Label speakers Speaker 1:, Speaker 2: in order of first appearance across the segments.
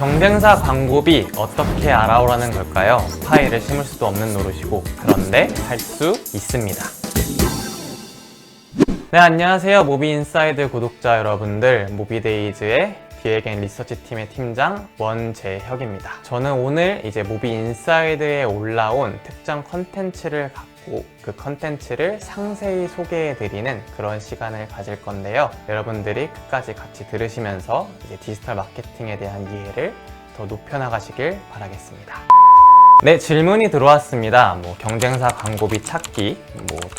Speaker 1: 경쟁사 광고비 어떻게 알아오라는 걸까요? 파일을 심을 수도 없는 노릇이고, 그런데 할 수 있습니다. 네, 안녕하세요. 모비인사이드 구독자 여러분들, 모비데이즈의 기획 앤 리서치 팀의 팀장 원재혁입니다. 저는 오늘 이제 모비인사이드에 올라온 특정 컨텐츠를 갖고 그 컨텐츠를 상세히 소개해드리는 그런 시간을 가질 건데요. 여러분들이 끝까지 같이 들으시면서 이제 디지털 마케팅에 대한 이해를 더 높여나가시길 바라겠습니다. 네, 질문이 들어왔습니다. 경쟁사 광고비 찾기,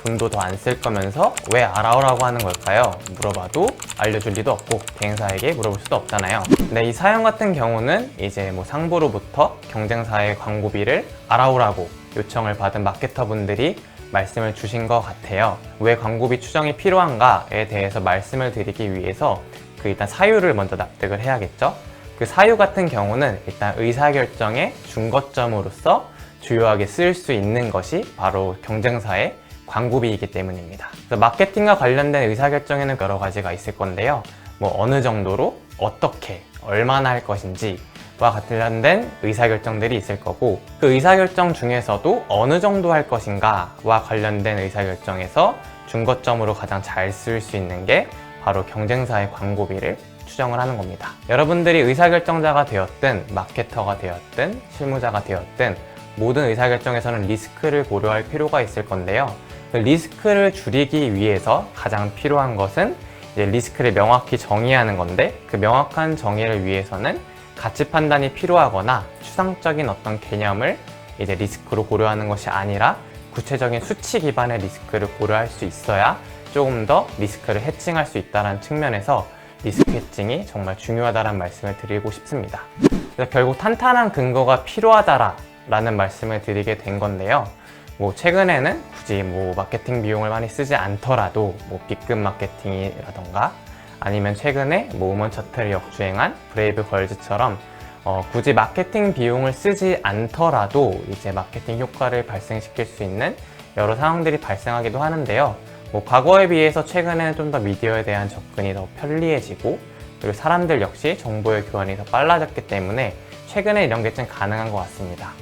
Speaker 1: 돈도 더 안 쓸 거면서 왜 알아오라고 하는 걸까요? 물어봐도 알려줄 리도 없고 대행사에게 물어볼 수도 없잖아요. 네, 이 사연 같은 경우는 이제 상부로부터 경쟁사의 광고비를 알아오라고 요청을 받은 마케터 분들이 말씀을 주신 것 같아요. 왜 광고비 추정이 필요한가에 대해서 말씀을 드리기 위해서 일단 사유를 먼저 납득을 해야겠죠. 그 사유 같은 경우는 일단 의사결정의 중거점으로서 주요하게 쓸 수 있는 것이 바로 경쟁사의 광고비이기 때문입니다. 그래서 마케팅과 관련된 의사결정에는 여러 가지가 있을 건데요. 어느 정도로, 어떻게, 얼마나 할 것인지와 관련된 의사결정들이 있을 거고, 그 의사결정 중에서도 어느 정도 할 것인가와 관련된 의사결정에서 중거점으로 가장 잘 쓸 수 있는 게 바로 경쟁사의 광고비를 추정을 하는 겁니다. 여러분들이 의사결정자가 되었든 마케터가 되었든 실무자가 되었든 모든 의사결정에서는 리스크를 고려할 필요가 있을 건데요. 그 리스크를 줄이기 위해서 가장 필요한 것은 이제 리스크를 명확히 정의하는 건데, 그 명확한 정의를 위해서는 가치 판단이 필요하거나 추상적인 어떤 개념을 이제 리스크로 고려하는 것이 아니라 구체적인 수치 기반의 리스크를 고려할 수 있어야 조금 더 리스크를 해칭할 수 있다는 측면에서 리스크 해칭이 정말 중요하다는 말씀을 드리고 싶습니다. 그래서 결국 탄탄한 근거가 필요하다라는 말씀을 드리게 된 건데요. 최근에는 굳이 마케팅 비용을 많이 쓰지 않더라도 B급 마케팅이라던가 아니면 최근에 우먼차트를 역주행한 브레이브 걸즈처럼 굳이 마케팅 비용을 쓰지 않더라도 이제 마케팅 효과를 발생시킬 수 있는 여러 상황들이 발생하기도 하는데요. 과거에 비해서 최근에는 좀 더 미디어에 대한 접근이 더 편리해지고, 그리고 사람들 역시 정보의 교환이 더 빨라졌기 때문에 최근에 이런 게 좀 가능한 것 같습니다.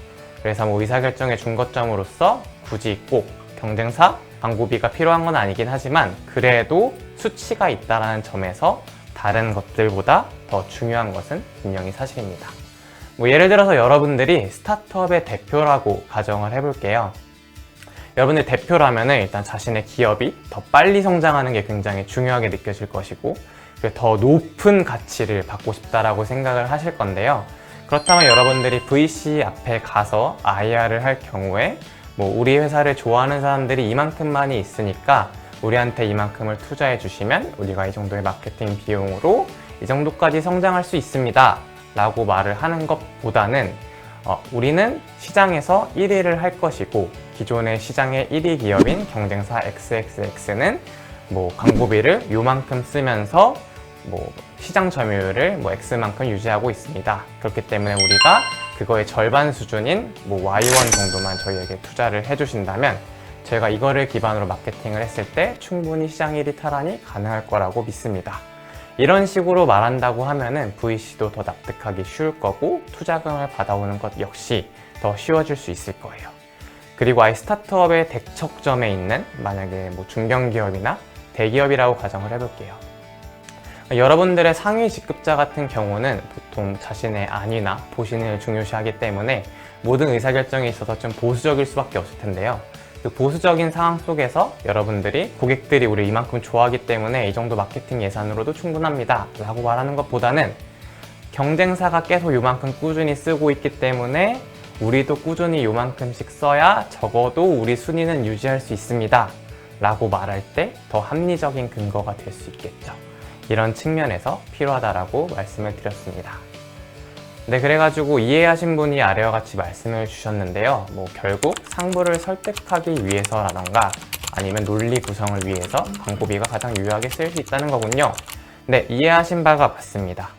Speaker 1: 그래서 의사결정의 중거점으로서 굳이 꼭 경쟁사 광고비가 필요한 건 아니긴 하지만 그래도 수치가 있다는 점에서 다른 것들보다 더 중요한 것은 분명히 사실입니다. 예를 들어서 여러분들이 스타트업의 대표라고 가정을 해볼게요. 여러분들 대표라면 일단 자신의 기업이 더 빨리 성장하는 게 굉장히 중요하게 느껴질 것이고, 더 높은 가치를 받고 싶다라고 생각을 하실 건데요. 그렇다면 여러분들이 VC 앞에 가서 IR을 할 경우에 우리 회사를 좋아하는 사람들이 이만큼만이 있으니까 우리한테 이만큼을 투자해 주시면 우리가 이 정도의 마케팅 비용으로 이 정도까지 성장할 수 있습니다 라고 말을 하는 것보다는 우리는 시장에서 1위를 할 것이고, 기존의 시장의 1위 기업인 경쟁사 XXX는 광고비를 요만큼 쓰면서 시장 점유율을 X만큼 유지하고 있습니다. 그렇기 때문에 우리가 그거의 절반 수준인 Y1 정도만 저희에게 투자를 해주신다면 저희가 이거를 기반으로 마케팅을 했을 때 충분히 시장 1위 탈환이 가능할 거라고 믿습니다. 이런 식으로 말한다고 하면은 VC도 더 납득하기 쉬울 거고, 투자금을 받아오는 것 역시 더 쉬워질 수 있을 거예요. 그리고 아예 스타트업의 대척점에 있는 만약에 중견기업이나 대기업이라고 가정을 해볼게요. 여러분들의 상위 직급자 같은 경우는 보통 자신의 안위나 보신을 중요시하기 때문에 모든 의사결정에 있어서 좀 보수적일 수밖에 없을 텐데요. 그 보수적인 상황 속에서 여러분들이 고객들이 우리 이만큼 좋아하기 때문에 이 정도 마케팅 예산으로도 충분합니다 라고 말하는 것보다는 경쟁사가 계속 요만큼 꾸준히 쓰고 있기 때문에 우리도 꾸준히 요만큼씩 써야 적어도 우리 순위는 유지할 수 있습니다 라고 말할 때 더 합리적인 근거가 될 수 있겠죠. 이런 측면에서 필요하다라고 말씀을 드렸습니다. 네, 그래가지고 이해하신 분이 아래와 같이 말씀을 주셨는데요. 결국 상부를 설득하기 위해서라던가 아니면 논리 구성을 위해서 광고비가 가장 유효하게 쓸 수 있다는 거군요. 네, 이해하신 바가 맞습니다.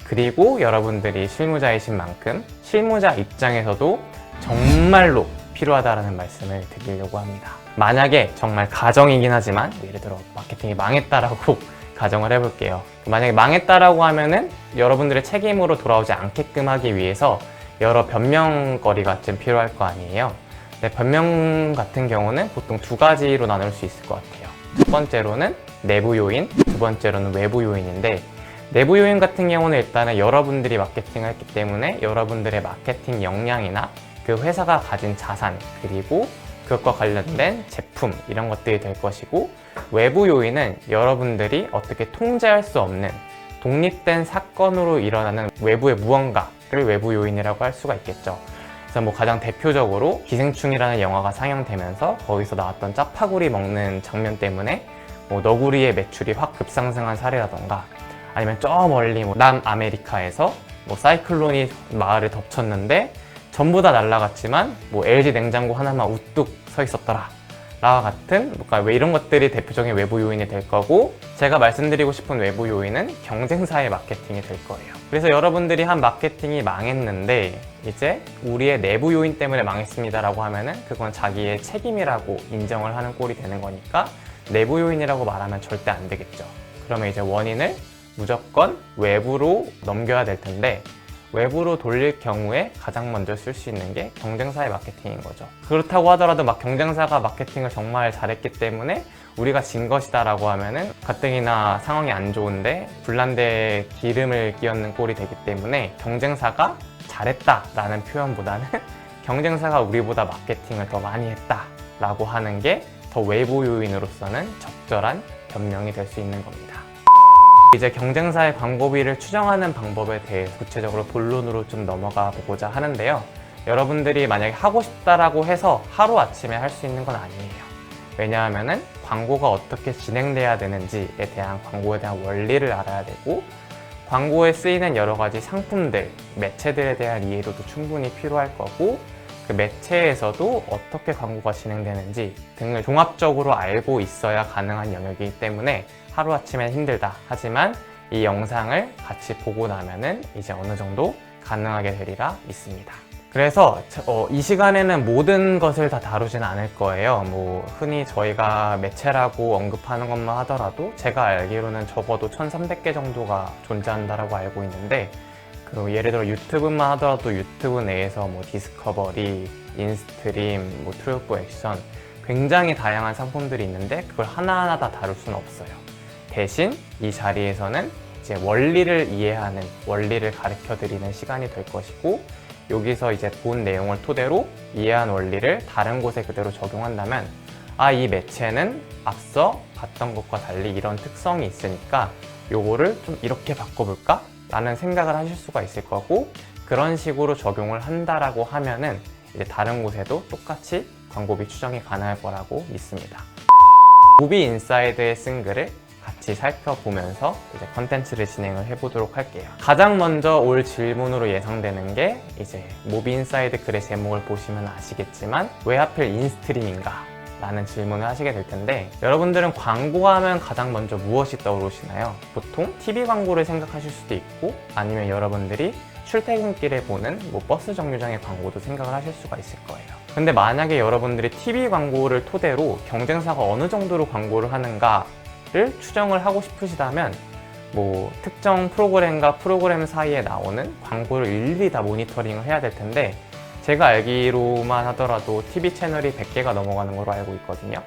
Speaker 1: 그리고 여러분들이 실무자이신 만큼 실무자 입장에서도 정말로 필요하다라는 말씀을 드리려고 합니다. 만약에 정말 가정이긴 하지만 예를 들어 마케팅이 망했다라고 가정을 해볼게요. 만약에 망했다라고 하면은 여러분들의 책임으로 돌아오지 않게끔 하기 위해서 여러 변명거리가 좀 필요할 거 아니에요. 네, 변명 같은 경우는 보통 두 가지로 나눌 수 있을 것 같아요. 첫 번째로는 내부 요인, 두 번째로는 외부 요인인데, 내부 요인 같은 경우는 일단은 여러분들이 마케팅을 했기 때문에 여러분들의 마케팅 역량이나 그 회사가 가진 자산, 그리고 그것과 관련된 제품, 이런 것들이 될 것이고, 외부 요인은 여러분들이 어떻게 통제할 수 없는 독립된 사건으로 일어나는 외부의 무언가를 외부 요인이라고 할 수가 있겠죠. 그래서 뭐 가장 대표적으로 기생충이라는 영화가 상영되면서 거기서 나왔던 짜파구리 먹는 장면 때문에 뭐 너구리의 매출이 확 급상승한 사례라던가, 아니면 저 멀리 뭐 남아메리카에서 뭐 사이클론이 마을을 덮쳤는데 전부 다 날아갔지만 뭐 LG 냉장고 하나만 우뚝 서 있었더라 라와 같은, 뭔가 왜 이런 것들이 대표적인 외부 요인이 될 거고, 제가 말씀드리고 싶은 외부 요인은 경쟁사의 마케팅이 될 거예요. 그래서 여러분들이 한 마케팅이 망했는데 이제 우리의 내부 요인 때문에 망했습니다 라고 하면은 그건 자기의 책임이라고 인정을 하는 꼴이 되는 거니까 내부 요인이라고 말하면 절대 안 되겠죠. 그러면 이제 원인을 무조건 외부로 넘겨야 될 텐데, 외부로 돌릴 경우에 가장 먼저 쓸 수 있는 게 경쟁사의 마케팅인 거죠. 그렇다고 하더라도 막 경쟁사가 마케팅을 정말 잘했기 때문에 우리가 진 것이다 라고 하면은 가뜩이나 상황이 안 좋은데 불난데 기름을 끼얹는 꼴이 되기 때문에, 경쟁사가 잘했다 라는 표현보다는 경쟁사가 우리보다 마케팅을 더 많이 했다 라고 하는 게 더 외부 요인으로서는 적절한 변명이 될 수 있는 겁니다. 이제 경쟁사의 광고비를 추정하는 방법에 대해 구체적으로 본론으로 좀 넘어가 보고자 하는데요. 여러분들이 만약에 하고 싶다라고 해서 하루아침에 할 수 있는 건 아니에요. 왜냐하면은 광고가 어떻게 진행돼야 되는지에 대한, 광고에 대한 원리를 알아야 되고, 광고에 쓰이는 여러 가지 상품들, 매체들에 대한 이해도도 충분히 필요할 거고, 그 매체에서도 어떻게 광고가 진행되는지 등을 종합적으로 알고 있어야 가능한 영역이기 때문에 하루아침엔 힘들다. 하지만 이 영상을 같이 보고 나면은 이제 어느 정도 가능하게 되리라 믿습니다. 그래서 이 시간에는 모든 것을 다 다루진 않을 거예요. 뭐 흔히 저희가 매체라고 언급하는 것만 하더라도 제가 알기로는 적어도 1300개 정도가 존재한다라고 알고 있는데, 그 예를 들어 유튜브만 하더라도 유튜브 내에서 뭐 디스커버리, 인스트림, 뭐 트루프 액션, 굉장히 다양한 상품들이 있는데 그걸 하나하나 다 다룰 수는 없어요. 대신 이 자리에서는 이제 원리를 이해하는, 원리를 가르쳐 드리는 시간이 될 것이고, 여기서 이제 본 내용을 토대로 이해한 원리를 다른 곳에 그대로 적용한다면, 아, 이 매체는 앞서 봤던 것과 달리 이런 특성이 있으니까 요거를 좀 이렇게 바꿔볼까? 라는 생각을 하실 수가 있을 거고, 그런 식으로 적용을 한다라고 하면은 이제 다른 곳에도 똑같이 광고비 추정이 가능할 거라고 믿습니다. 무비인사이드의 쓴 글을 같이 살펴보면서 이제 컨텐츠를 진행을 해보도록 할게요. 가장 먼저 올 질문으로 예상되는 게, 이제 무비인사이드 글의 제목을 보시면 아시겠지만 왜 하필 인스트림인가? 라는 질문을 하시게 될 텐데, 여러분들은 광고하면 가장 먼저 무엇이 떠오르시나요? 보통 TV 광고를 생각하실 수도 있고, 아니면 여러분들이 출퇴근길에 보는 뭐 버스 정류장의 광고도 생각을 하실 수가 있을 거예요. 근데 만약에 여러분들이 TV 광고를 토대로 경쟁사가 어느 정도로 광고를 하는가를 추정을 하고 싶으시다면, 뭐 특정 프로그램과 프로그램 사이에 나오는 광고를 일일이 다 모니터링을 해야 될 텐데, 제가 알기로만 하더라도 TV 채널이 100개가 넘어가는 걸로 알고 있거든요.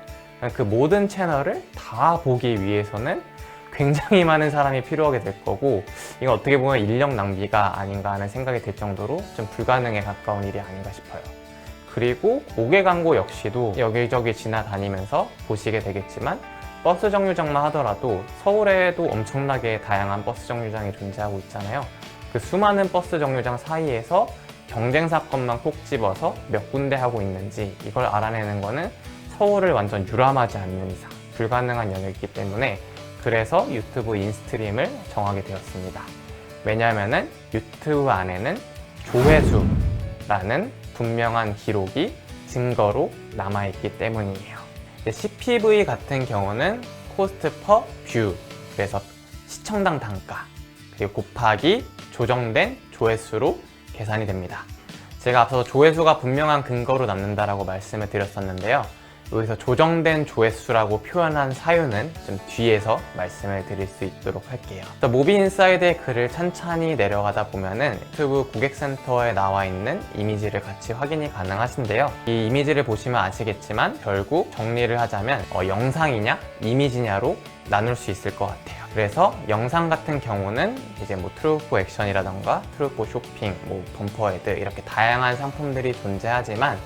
Speaker 1: 그 모든 채널을 다 보기 위해서는 굉장히 많은 사람이 필요하게 될 거고, 이건 어떻게 보면 인력 낭비가 아닌가 하는 생각이 들 정도로 좀 불가능에 가까운 일이 아닌가 싶어요. 그리고 옥외 광고 역시도 여기저기 지나다니면서 보시게 되겠지만, 버스 정류장만 하더라도 서울에도 엄청나게 다양한 버스 정류장이 존재하고 있잖아요. 그 수많은 버스 정류장 사이에서 경쟁사 것만 콕 집어서 몇 군데 하고 있는지 이걸 알아내는 거는 서울을 완전 유람하지 않는 이상 불가능한 영역이기 때문에, 그래서 유튜브 인스트림을 정하게 되었습니다. 왜냐하면은 유튜브 안에는 조회수라는 분명한 기록이 증거로 남아있기 때문이에요. CPV 같은 경우는 코스트 퍼 뷰, 그래서 시청당 단가, 그리고 곱하기 조정된 조회수로 계산이 됩니다. 제가 앞서 조회수가 분명한 근거로 남는다라고 말씀을 드렸었는데요. 여기서 조정된 조회수라고 표현한 사유는 좀 뒤에서 말씀을 드릴 수 있도록 할게요. 모비인사이드의 글을 천천히 내려가다 보면은 유튜브 고객센터에 나와 있는 이미지를 같이 확인이 가능하신데요. 이 이미지를 보시면 아시겠지만 결국 정리를 하자면 영상이냐 이미지냐로 나눌 수 있을 것 같아요. 그래서 영상 같은 경우는 이제 뭐 트루포 액션이라던가 트루포 쇼핑, 뭐 범퍼 애드 이렇게 다양한 상품들이 존재하지만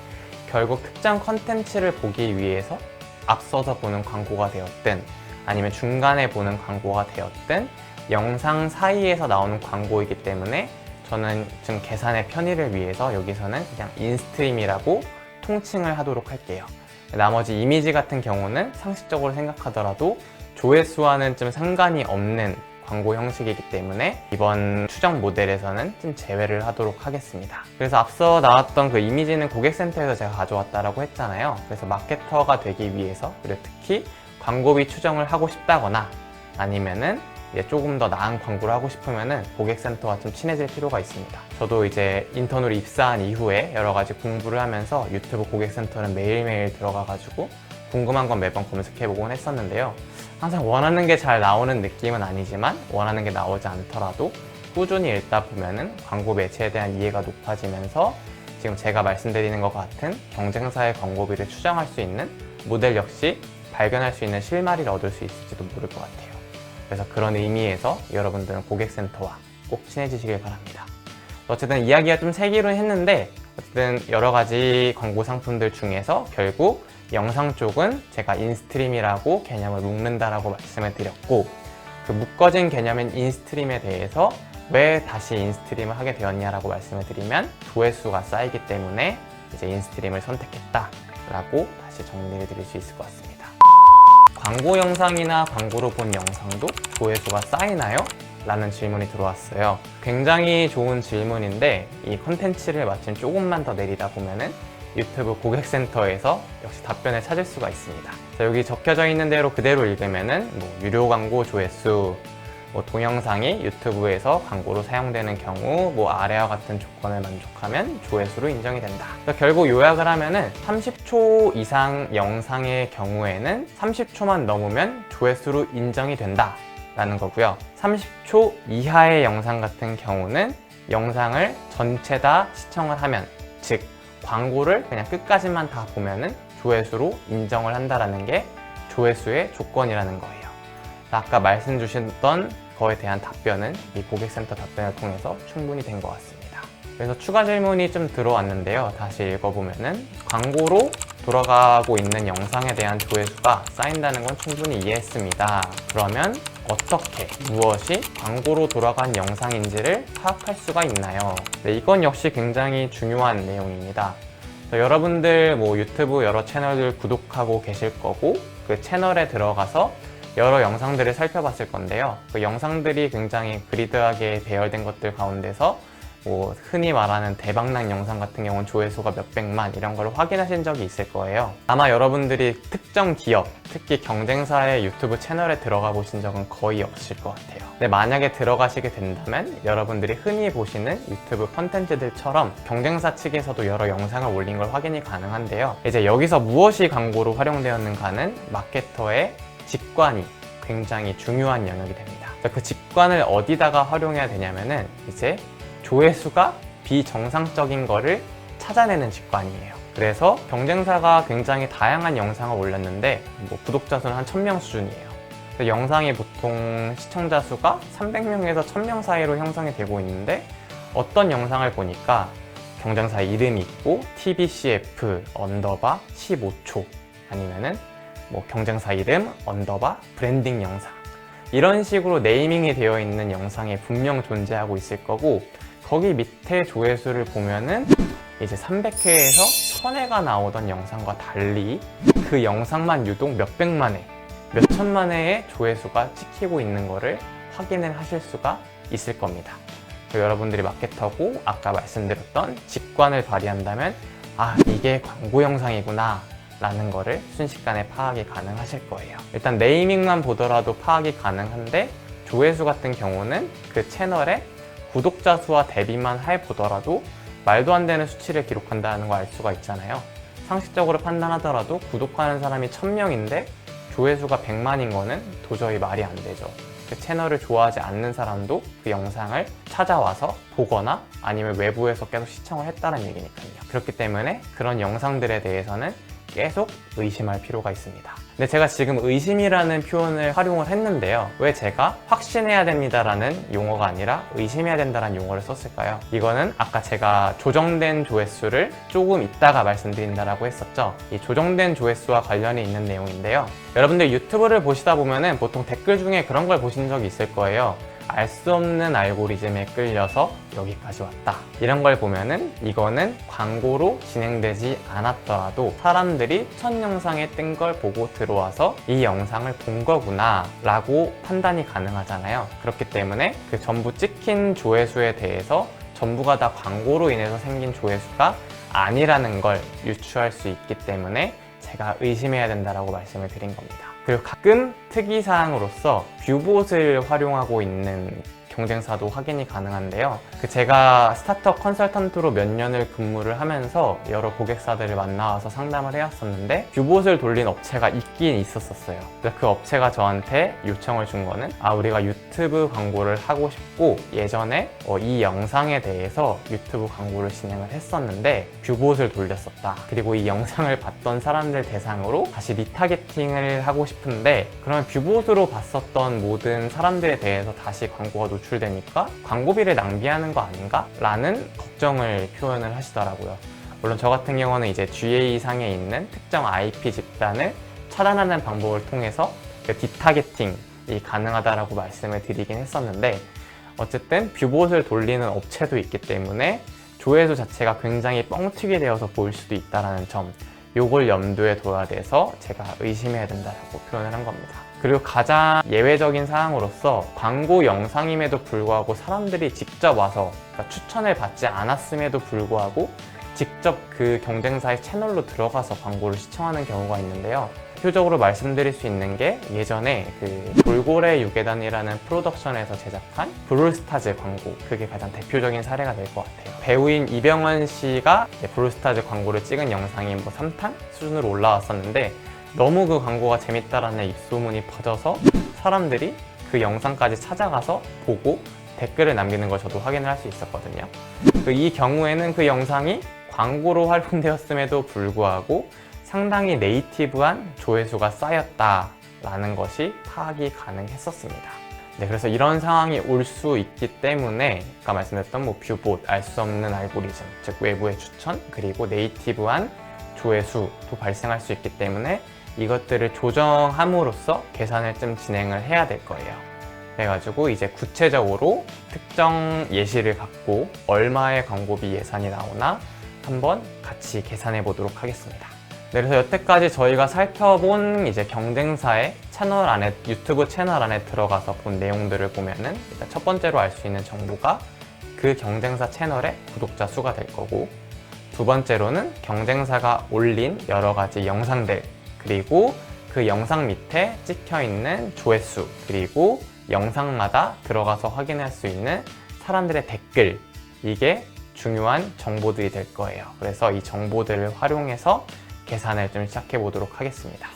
Speaker 1: 결국 특정 컨텐츠를 보기 위해서 앞서서 보는 광고가 되었든 아니면 중간에 보는 광고가 되었든 영상 사이에서 나오는 광고이기 때문에 저는 지금 계산의 편의를 위해서 여기서는 그냥 인스트림이라고 통칭을 하도록 할게요. 나머지 이미지 같은 경우는 상식적으로 생각하더라도 조회수와는 좀 상관이 없는 광고 형식이기 때문에 이번 추정 모델에서는 좀 제외를 하도록 하겠습니다. 그래서 앞서 나왔던 그 이미지는 고객센터에서 제가 가져왔다라고 했잖아요. 그래서 마케터가 되기 위해서 그리고 특히 광고비 추정을 하고 싶다거나 아니면은 이제 조금 더 나은 광고를 하고 싶으면은 고객센터와 좀 친해질 필요가 있습니다. 저도 이제 인턴으로 입사한 이후에 여러 가지 공부를 하면서 유튜브 고객센터는 매일매일 들어가가지고 궁금한 건 매번 검색해보곤 했었는데요. 항상 원하는 게 잘 나오는 느낌은 아니지만 원하는 게 나오지 않더라도 꾸준히 읽다 보면은 광고 매체에 대한 이해가 높아지면서 지금 제가 말씀드리는 것 같은 경쟁사의 광고비를 추정할 수 있는 모델 역시 발견할 수 있는 실마리를 얻을 수 있을지도 모를 것 같아요. 그래서 그런 의미에서 여러분들은 고객센터와 꼭 친해지시길 바랍니다. 어쨌든 이야기가 좀 세기로 했는데 어쨌든 여러 가지 광고 상품들 중에서 결국 영상 쪽은 제가 인스트림이라고 개념을 묶는다라고 말씀을 드렸고 그 묶어진 개념인 인스트림에 대해서 왜 다시 인스트림을 하게 되었냐라고 말씀을 드리면 조회수가 쌓이기 때문에 이제 인스트림을 선택했다라고 다시 정리를 드릴 수 있을 것 같습니다. 광고 영상이나 광고로 본 영상도 조회수가 쌓이나요? 라는 질문이 들어왔어요. 굉장히 좋은 질문인데 이 컨텐츠를 마침 조금만 더 내리다 보면은 유튜브 고객센터에서 역시 답변을 찾을 수가 있습니다. 자, 여기 적혀져 있는 대로 그대로 읽으면은 뭐 유료 광고 조회수, 뭐 동영상이 유튜브에서 광고로 사용되는 경우 뭐 아래와 같은 조건을 만족하면 조회수로 인정이 된다. 결국 요약을 하면은 30초 이상 영상의 경우에는 30초만 넘으면 조회수로 인정이 된다 라는 거고요. 30초 이하의 영상 같은 경우는 영상을 전체 다 시청을 하면, 즉 광고를 그냥 끝까지만 다 보면은 조회수로 인정을 한다라는 게 조회수의 조건이라는 거예요. 아까 말씀 주셨던 거에 대한 답변은 이 고객센터 답변을 통해서 충분히 된 것 같습니다. 그래서 추가 질문이 좀 들어왔는데요. 다시 읽어보면은 광고로 돌아가고 있는 영상에 대한 조회수가 쌓인다는 건 충분히 이해했습니다. 그러면 어떻게, 무엇이 광고로 돌아간 영상인지를 파악할 수가 있나요? 네, 이건 역시 굉장히 중요한 내용입니다. 여러분들 뭐 유튜브 여러 채널들 구독하고 계실 거고 그 채널에 들어가서 여러 영상들을 살펴봤을 건데요. 그 영상들이 굉장히 그리드하게 배열된 것들 가운데서 뭐 흔히 말하는 대박난 영상 같은 경우는 조회수가 몇백만 이런 걸 확인하신 적이 있을 거예요. 아마 여러분들이 특정 기업, 특히 경쟁사의 유튜브 채널에 들어가 보신 적은 거의 없을 것 같아요. 근데 만약에 들어가시게 된다면 여러분들이 흔히 보시는 유튜브 콘텐츠들처럼 경쟁사 측에서도 여러 영상을 올린 걸 확인이 가능한데요. 이제 여기서 무엇이 광고로 활용되었는가는 마케터의 직관이 굉장히 중요한 영역이 됩니다. 그 직관을 어디다가 활용해야 되냐면은 이제 조회수가 비정상적인 거를 찾아내는 직관이에요. 그래서 경쟁사가 굉장히 다양한 영상을 올렸는데 뭐 구독자 수는 한 1000명 수준이에요. 영상이 보통 시청자 수가 300명에서 1000명 사이로 형성이 되고 있는데 어떤 영상을 보니까 경쟁사 이름이 있고 TBCF 언더바 15초 아니면은 뭐 경쟁사 이름 언더바 브랜딩 영상 이런 식으로 네이밍이 되어 있는 영상이 분명 존재하고 있을 거고 거기 밑에 조회수를 보면은 이제 300회에서 1000회가 나오던 영상과 달리 그 영상만 유독 몇백만 회, 몇천만 회의 조회수가 찍히고 있는 거를 확인을 하실 수가 있을 겁니다. 여러분들이 마케터고 아까 말씀드렸던 직관을 발휘한다면 아, 이게 광고 영상이구나 라는 거를 순식간에 파악이 가능하실 거예요. 일단 네이밍만 보더라도 파악이 가능한데 조회수 같은 경우는 그 채널의 구독자 수와 대비만 해보더라도 말도 안 되는 수치를 기록한다는 걸 알 수가 있잖아요. 상식적으로 판단하더라도 구독하는 사람이 1000명인데 조회수가 100만인 거는 도저히 말이 안 되죠. 그 채널을 좋아하지 않는 사람도 그 영상을 찾아와서 보거나 아니면 외부에서 계속 시청을 했다는 얘기니까요. 그렇기 때문에 그런 영상들에 대해서는 계속 의심할 필요가 있습니다. 근데 제가 지금 의심이라는 표현을 활용을 했는데요. 왜 제가 확신해야 됩니다라는 용어가 아니라 의심해야 된다는 용어를 썼을까요? 이거는 아까 제가 조정된 조회수를 조금 이따가 말씀드린다라고 했었죠. 이 조정된 조회수와 관련이 있는 내용인데요. 여러분들 유튜브를 보시다 보면은 보통 댓글 중에 그런 걸 보신 적이 있을 거예요. 알 수 없는 알고리즘에 끌려서 여기까지 왔다. 이런 걸 보면은 이거는 광고로 진행되지 않았더라도 사람들이 첫 영상에 뜬 걸 보고 들어와서 이 영상을 본 거구나 라고 판단이 가능하잖아요. 그렇기 때문에 그 전부 찍힌 조회수에 대해서 전부가 다 광고로 인해서 생긴 조회수가 아니라는 걸 유추할 수 있기 때문에 제가 의심해야 된다라고 말씀을 드린 겁니다. 그리고 가끔 특이사항으로서 뷰봇을 활용하고 있는 경쟁사도 확인이 가능한데요. 제가 스타트업 컨설턴트로 몇 년을 근무를 하면서 여러 고객사들을 만나와서 상담을 해왔었는데 뷰봇을 돌린 업체가 있긴 있었어요. 그래서 그 업체가 저한테 요청을 준 거는 우리가 유튜브 광고를 하고 싶고 예전에 이 영상에 대해서 유튜브 광고를 진행을 했었는데 뷰봇을 돌렸었다. 그리고 이 영상을 봤던 사람들 대상으로 다시 리타겟팅을 하고 싶은데 그러면 뷰봇으로 봤었던 모든 사람들에 대해서 다시 광고가 노출되니까 광고비를 낭비하는 거 아닌가? 라는 걱정을 표현을 하시더라고요. 물론 저 같은 경우는 이제 GA상에 있는 특정 IP 집단을 차단하는 방법을 통해서 디타겟팅이 가능하다라고 말씀을 드리긴 했었는데 어쨌든 뷰봇을 돌리는 업체도 있기 때문에 조회수 자체가 굉장히 뻥튀기 되어서 보일 수도 있다는 점, 요걸 염두에 둬야 돼서 제가 의심해야 된다고 표현을 한 겁니다. 그리고 가장 예외적인 사항으로서 광고 영상임에도 불구하고 사람들이 직접 와서 그러니까 추천을 받지 않았음에도 불구하고 직접 그 경쟁사의 채널로 들어가서 광고를 시청하는 경우가 있는데요. 대표적으로 말씀드릴 수 있는 게 예전에 그 돌고래 유괴단이라는 프로덕션에서 제작한 브롤스타즈 광고, 그게 가장 대표적인 사례가 될 것 같아요. 배우인 이병헌 씨가 브롤스타즈 광고를 찍은 영상이 3탄 수준으로 올라왔었는데 너무 그 광고가 재밌다라는 입소문이 퍼져서 사람들이 그 영상까지 찾아가서 보고 댓글을 남기는 걸 저도 확인을 할 수 있었거든요. 이 경우에는 그 영상이 광고로 활용되었음에도 불구하고 상당히 네이티브한 조회수가 쌓였다라는 것이 파악이 가능했었습니다. 네, 그래서 이런 상황이 올 수 있기 때문에 아까 말씀드렸던 뷰봇, 알 수 없는 알고리즘, 즉 외부의 추천, 그리고 네이티브한 조회수도 발생할 수 있기 때문에 이것들을 조정함으로써 계산을 좀 진행을 해야 될 거예요. 그래가지고 이제 구체적으로 특정 예시를 갖고 얼마의 광고비 예산이 나오나 한번 같이 계산해 보도록 하겠습니다. 네, 그래서 여태까지 저희가 살펴본 이제 경쟁사의 채널 안에, 유튜브 채널 안에 들어가서 본 내용들을 보면은 일단 첫 번째로 알 수 있는 정보가 그 경쟁사 채널의 구독자 수가 될 거고, 두 번째로는 경쟁사가 올린 여러 가지 영상들, 그리고 그 영상 밑에 찍혀 있는 조회수, 그리고 영상마다 들어가서 확인할 수 있는 사람들의 댓글, 이게 중요한 정보들이 될 거예요. 그래서 이 정보들을 활용해서 계산을 좀 시작해 보도록 하겠습니다.